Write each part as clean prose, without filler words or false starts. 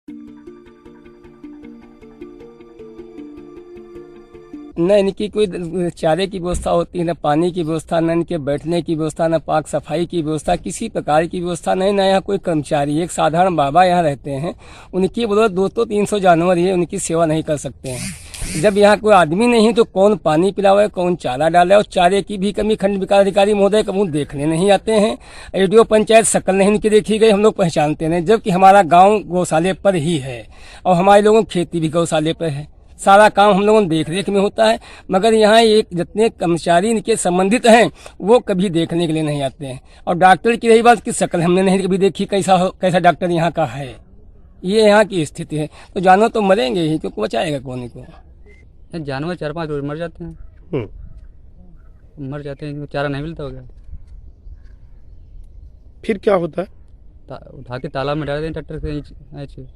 न इनकी कोई चारे की व्यवस्था होती है, न पानी की व्यवस्था, न इनके बैठने की व्यवस्था, न पाक सफाई की व्यवस्था, किसी प्रकार की व्यवस्था नहीं। न यहाँ कोई कर्मचारी, एक साधारण बाबा यहाँ रहते हैं, उनकी बदौलत 200-300 जानवर ये उनकी सेवा नहीं कर सकते हैं। जब यहाँ कोई आदमी नहीं तो कौन पानी पिलावे, कौन चारा डाले। और चारे की भी कमी खंड विकास अधिकारी महोदय कभी देखने नहीं आते हैं। एडीओ पंचायत शकल नहीं इनकी देखी गई, हम लोग पहचानते नहीं, जबकि हमारा गाँव गौशाले पर ही है और हमारे लोगों की खेती भी गौशाले पर है। सारा काम हम लोगों देख रेख में होता है, मगर यहाँ एक जितने कर्मचारी इनके संबंधित हैं वो कभी देखने के लिए नहीं आते हैं। और डॉक्टर की रही बात की शकल हमने नहीं कभी देखी, कैसा डॉक्टर यहाँ का है। ये यहाँ की स्थिति है। तो जानवर तो मरेंगे ही, क्योंकि बचाएगा कौन इनको। जानवर 4-5 रोज मर जाते हैं, मर जाते हैं, चारा नहीं मिलता हो गया। फिर क्या होता है? उठा के तालाब में डाल दें ट्रैक्टर से ऐसे।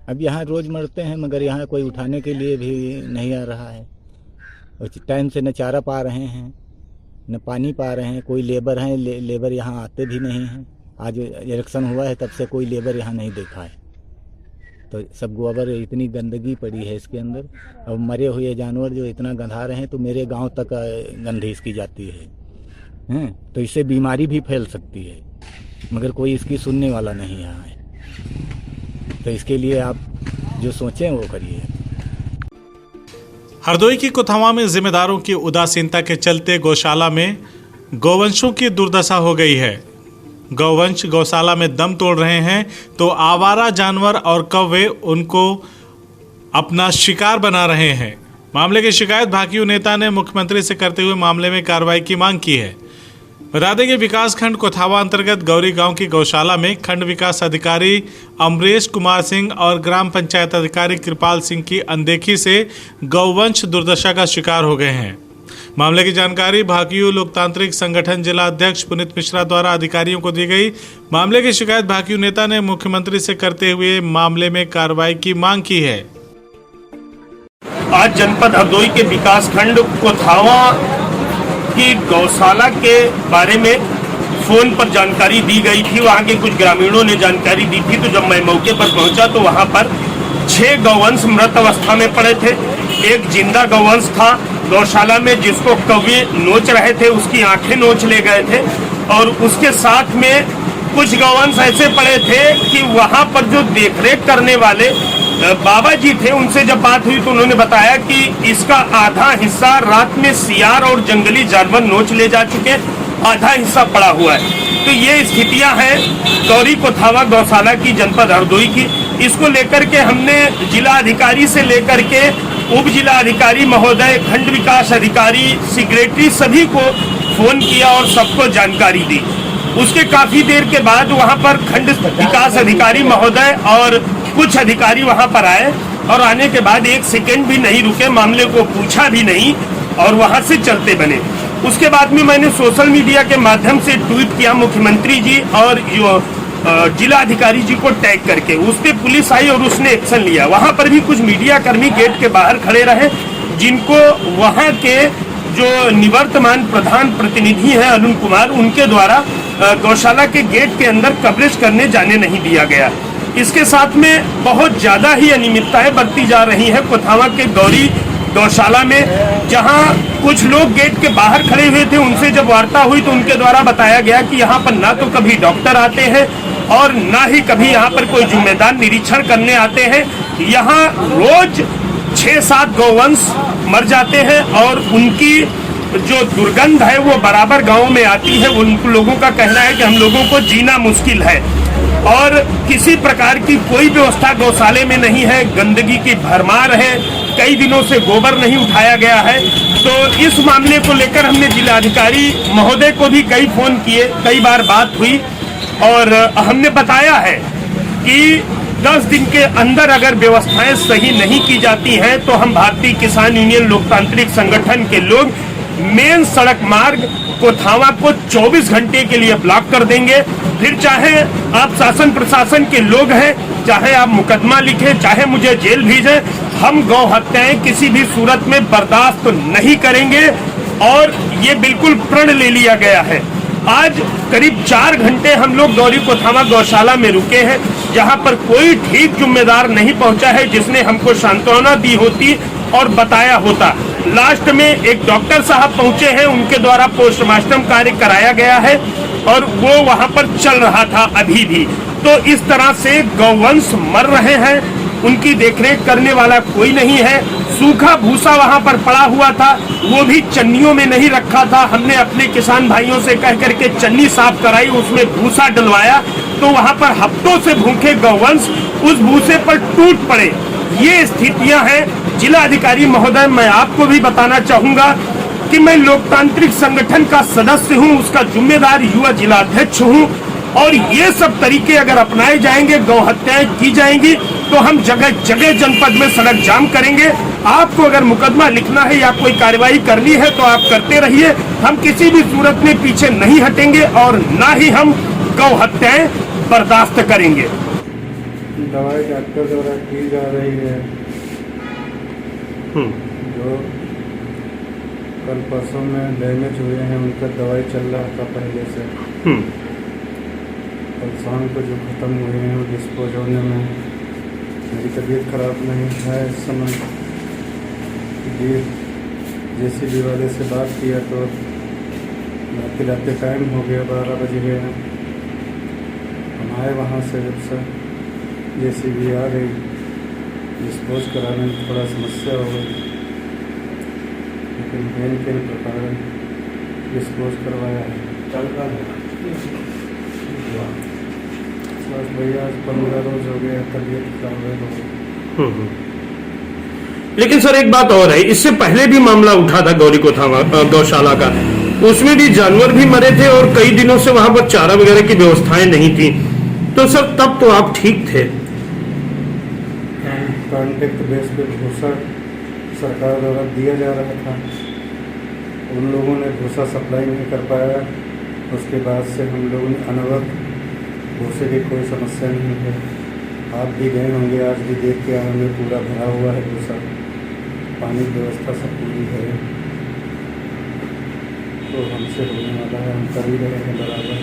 अब यहाँ रोज मरते हैं, मगर यहाँ कोई उठाने के लिए भी नहीं आ रहा है। और टाइम से न चारा पा रहे हैं, न पानी पा रहे हैं। कोई लेबर हैं, लेबर यहाँ आते भी नहीं हैं। आज इलेक्शन हुआ है तब से कोई लेबर यहाँ नहीं देखा है। तो सब गोबर, इतनी गंदगी पड़ी है इसके अंदर। अब मरे हुए जानवर जो इतना गंधा रहे हैं, तो मेरे गांव तक गंधी इसकी जाती है। तो इससे बीमारी भी फैल सकती है, मगर कोई इसकी सुनने वाला नहीं यहाँ है। तो इसके लिए आप जो सोचें वो करिए। हरदोई की कुथावा में जिम्मेदारों की उदासीनता के चलते गौशाला में गौवंशों की दुर्दशा हो गई है। गौवंश गौशाला में दम तोड़ रहे हैं तो आवारा जानवर और कौवे उनको अपना शिकार बना रहे हैं। मामले की शिकायत भाकियू नेता ने मुख्यमंत्री से करते हुए मामले में कार्रवाई की मांग की है। बता दें कि विकास खंड कोथावा अंतर्गत गौरी गांव की गौशाला में खंड विकास अधिकारी अमरेश कुमार सिंह और ग्राम पंचायत अधिकारी कृपाल सिंह की अनदेखी से गौवंश दुर्दशा का शिकार हो गए हैं। मामले की जानकारी भाकियू लोकतांत्रिक संगठन जिला अध्यक्ष पुनीत मिश्रा द्वारा अधिकारियों को दी गई। मामले की शिकायत भाकियू नेता ने मुख्यमंत्री से करते हुए मामले में कार्रवाई की मांग की है। आज जनपद हरदोई के विकास खंड कोथावा की गौशाला के बारे में फोन पर जानकारी दी गई थी। वहां के कुछ ग्रामीणों ने जानकारी दी थी। तो जब मैं मौके पर पहुंचा तो वहां पर 6 गौवंश मृत अवस्था में पड़े थे। एक जिंदा गौवंश था गौशाला में, जिसको कौवे नोच रहे थे, उसकी आंखें नोच ले गए थे। और उसके साथ में कुछ गौवंश ऐसे पड़े थे कि वहां पर जो देखरेख करने वाले बाबा जी थे, उनसे जब बात हुई तो उन्होंने बताया कि इसका आधा हिस्सा रात में सियार और जंगली जानवर नोच ले जा चुके, आधा हिस्सा पड़ा हुआ है। तो ये स्थितियां हैं गौरी कोथावा गौशाला की, जनपद हरदोई की। इसको लेकर के हमने जिला अधिकारी से लेकर के उप जिला अधिकारी महोदय, खंड विकास अधिकारी, सेक्रेटरी सभी को फोन किया और सबको जानकारी दी। उसके काफी देर के बाद वहां पर खंड विकास अधिकारी महोदय और कुछ अधिकारी वहां पर आए और आने के बाद 1 सेकेंड भी नहीं रुके, मामले को पूछा भी नहीं और वहां से चलते बने। उसके बाद में मैंने सोशल मीडिया के माध्यम से ट्वीट किया मुख्यमंत्री जी और जिला अधिकारी जी को टैग करके। उस पर पुलिस आई और उसने एक्शन लिया। वहां पर भी कुछ मीडिया कर्मी गेट के बाहर खड़े रहे, जिनको वहां के जो निवर्तमान प्रधान प्रतिनिधि हैं अरुण कुमार, उनके द्वारा गौशाला के गेट के अंदर कवरेज करने जाने नहीं दिया गया। इसके साथ में बहुत ज्यादा ही अनियमितताएं बरती जा रही है कोथावा के गौरी गौशाला में, जहां कुछ लोग गेट के बाहर खड़े हुए थे। उनसे जब वार्ता हुई तो उनके द्वारा बताया गया कि यहाँ पर ना तो कभी डॉक्टर आते हैं और ना ही कभी यहाँ पर कोई जिम्मेदार निरीक्षण करने आते हैं। यहाँ रोज 6-7 गौवंश मर जाते हैं और उनकी जो दुर्गंध है वो बराबर गांव में आती है। उन लोगों का कहना है कि हम लोगों को जीना मुश्किल है और किसी प्रकार की कोई व्यवस्था गौशाले में नहीं है। गंदगी की भरमार है, कई दिनों से गोबर नहीं उठाया गया है। तो इस मामले को लेकर हमने जिलाधिकारी महोदय को भी कई फोन किए, कई बार बात हुई और हमने बताया है कि 10 दिन के अंदर अगर व्यवस्थाएं सही नहीं की जाती हैं तो हम भारतीय किसान यूनियन लोकतांत्रिक संगठन के लोग मेन सड़क मार्ग कोथावा को 24 घंटे के लिए ब्लॉक कर देंगे। फिर चाहे आप शासन प्रशासन के लोग हैं, चाहे आप मुकदमा लिखें, चाहे मुझे जेल भेजें, हम गौ हत्याएं किसी भी सूरत में बर्दाश्त नहीं करेंगे। और ये बिल्कुल प्रण ले लिया गया है आज करीब 4 घंटे हम लोग गौरी कोथावा गौशाला में रुके हैं, जहां पर कोई ठीक जिम्मेदार नहीं पहुंचा है जिसने हमको सांत्वना दी होती और बताया होता। लास्ट में एक डॉक्टर साहब पहुंचे हैं, उनके द्वारा पोस्टमार्टम कार्य कराया गया है और वो वहां पर चल रहा था अभी भी। तो इस तरह से गौवंश मर रहे हैं, उनकी देखरेख करने वाला कोई नहीं है। सूखा भूसा वहां पर पड़ा हुआ था, वो भी चन्नियों में नहीं रखा था। हमने अपने किसान भाइयों से कह करके चन्नी साफ कराई, उसमें भूसा डलवाया, तो वहां पर हफ्तों से भूखे गौवंश उस भूसे पर टूट पड़े। ये स्थितियां हैं। जिला अधिकारी महोदय, मैं आपको भी बताना चाहूंगा कि मैं लोकतांत्रिक संगठन का सदस्य हूं, उसका जिम्मेदार युवा जिलाध्यक्ष हूं, और ये सब तरीके अगर अपनाए जाएंगे, गौ हत्याएं की जाएंगी, तो हम जगह जगह जनपद में सड़क जाम करेंगे। आपको अगर मुकदमा लिखना है या कोई कार्रवाई करनी है तो आप करते रहिए, हम किसी भी सूरत में पीछे नहीं हटेंगे और ना ही हम गौ हत्याएं बर्दाश्त करेंगे। दवाई डॉक्टर द्वारा की जा रही है, जो कल परसों में डैमेज हुए हैं उनका दवाई चल रहा था पहले से। कल शाम को जो ख़त्म हुए हैं वो डिस्पोज होने में मेरी तबीयत खराब नहीं है इस समय। JCB वाले से बात किया तो रात रात टाइम हो गया, 12 बज गए हैं। हम आए वहाँ से, जब से JCB आ गई, डिस्पोज कराने में थोड़ा समस्या हो गई, लेकिन मेन के प्रकार डिस्पोज करवाया है। कल का बस भैया 15 रोज हो गया, तबीयत खराब है। लेकिन सर एक बात और है, इससे पहले भी मामला उठा था गौरी कोथावा गौशाला का, उसमें भी जानवर भी मरे थे और कई दिनों से वहां पर चारा वगैरह की व्यवस्थाएं नहीं थी। तो सर तब तो आप ठीक थे। कॉन्ट्रैक्ट बेस पे भूसा सरकार द्वारा दिया जा रहा था, उन लोगों ने भूसा सप्लाई नहीं कर पाया। उसके बाद से हम लोगों ने अनवरत, भूसे की कोई समस्या नहीं है। आप भी गए होंगे, आज भी देख के आए होंगे, पूरा भरा हुआ है भूसा, पानी की व्यवस्था सब पूरी है। तो हमसे होने वाला है, हम कर ही रहे हैं बराबर।